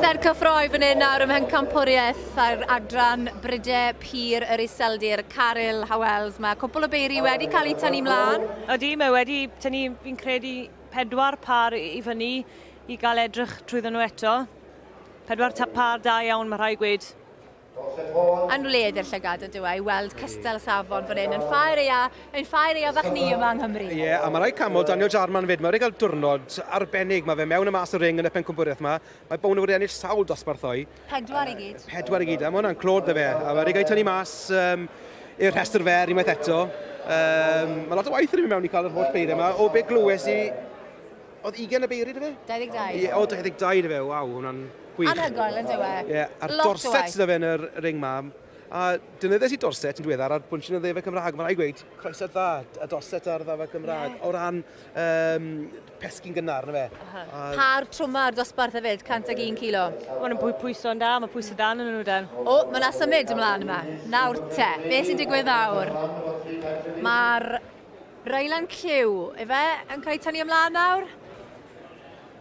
Cer cyffroi fan hyn nawr ym Pencampwriaeth ar adran Brydau Pur yr Iseldir, Caryl Howells. Mae cwpl o beiri wedi cael eu tynnu mlaen. Ydy, mae wedi tynnu, fi'n credu, 4 par i fyny i gael edrych trwyddo nhw eto. 4 par da iawn, mae rhai gweud. Anwledd i'r llygad ydw i weld cystel safon fan hyn yn ffair ia fach ni yma yng Nghymru. Ie, a mae rhaid camol Daniel Jarman fyd. Mae wedi cael diwrnod arbennig. Mae fe mewn y mas y ring yn y Pencampwriaeth yma. Mae Bown wedi ennill sawl dosbarthau. 4 i gyd. 4 i gyd. A mae hwnna'n clod dy fe. A mae wedi cael tynnu mas i'r rhestr fer unwaith eto. Mae lot o waith yn mynd mewn i cael yr holl beiriau yma. O be glywes i... Oedd 20 y beiri dy fe? 22. O, 22 dy fe. Waw, hwnna'n gwych. Anhygoel yn dywe. Ie, a'r dorset dy fe yn y ring ma. A dynyddes i dorset yn diweddar ar bwnsyn y ddefau Cymraeg. Mae'n rhaid gweud, croeso dda, y dorset ar ddefau Cymraeg. O ran pesgi'n gynnar, na fe. Par trwma'r dosbarth hefyd, 101 kilo. Mae'n pwyso'n da, mae pwyso dan yn nhw dan. O, mae yna symud ymlaen yma. Nawr te, beth sy'n digwydd nawr? Mae'r Lowland lliw, efe, yn cael ei tynnu ymlaen nawr?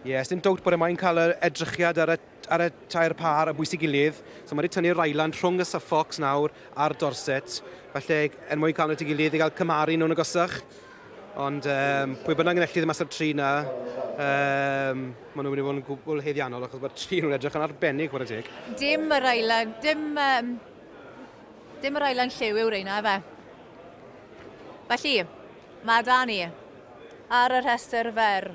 Ie, dim dowt bod yma'n cael yr edrychiad ar y tair par a bwys i gilydd. So mae wedi tynnu'r Lowland rhwng y Suffolks nawr a'r Dorset. Felly, mwyn cael nhw at ei gilydd i gael cymaru nhw'n agosach. Ond pwy bynnag yn ellydd mas o'r tri na, maen nhw'n mynd i fod yn gwbl heddiannol achos mae'r tri nhw'n edrych yn arbennig fod y teg. Dim y Lowland lliw yw reina, efe. Felly, mae da ni ar y rhestr fer.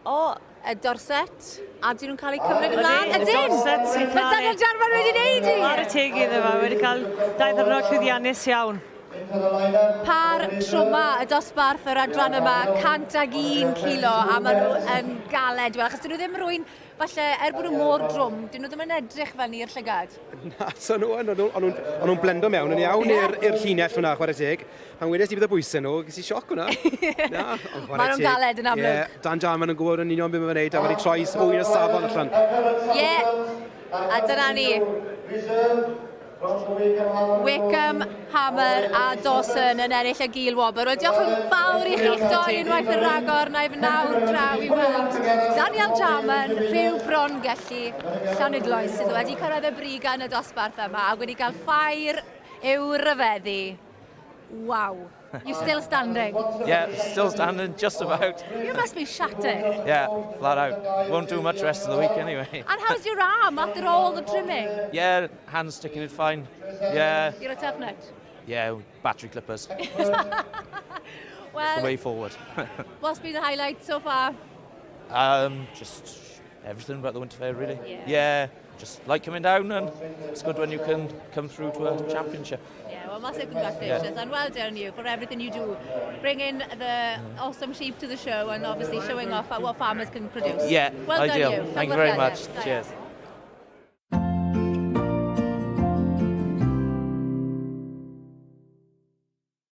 O, y dorset, a dyn nhw'n cael eu cymryd ymlaen. y dorset sy'n cael... Mae Daniel Jarman wedi neud i! Ar y teg iddo fe, wedi cael 2 ddwrnod llwyddiannus iawn. Par trwma y dosbarth yr adran yma, 101 kilo, a maen nhw yn galed. Wel, achos dyn nhw ddim rwy'n, falle, bod nhw mor drwm, dyn nhw ddim yn edrych fel ni'r llygad. Na, so nhw, ond nhw'n blendo mewn yn iawn i'r llinell hwnna, chwarae teg. Pan wedes i bydd y bwysau nhw, ges i sioc hwnna. Maen nhw'n galed yn amlwg. Dan Jarman yn gwybod yn union beth mae'n gwneud, a wedi troi swyn y safon allan. A dyna ni. Wickham, Hammer a Dawson yn ennill y gil wobr. Wel, diolch yn fawr i chi'ch doi unwaith yn rhagor, na i fy nawr draw i weld Daniel Jarman, rhyw bron gellu Llanidloes sydd wedi cyrraedd y briga yn y dosbarth yma a wedi cael ffair i'w ryfeddu. Wow. You're still standing? Yeah, still standing, just about. You must be shattered. Yeah, flat out. Won't do much rest of the week anyway. And how's your arm after all the trimming? Yeah, hands sticking it fine. Yeah. You're a tough nut. Yeah, battery clippers. Well, the way forward. What's been the highlight so far? Just everything about the Winter Fair, really. Yeah, just like coming down, and it's good when you can come through to a championship. Yeah, well, massive congratulations, and well done you for everything you do, bringing the awesome sheep to the show and obviously showing off what farmers can produce. Yeah, well ideal. Done you. Thank you very much. Cheers.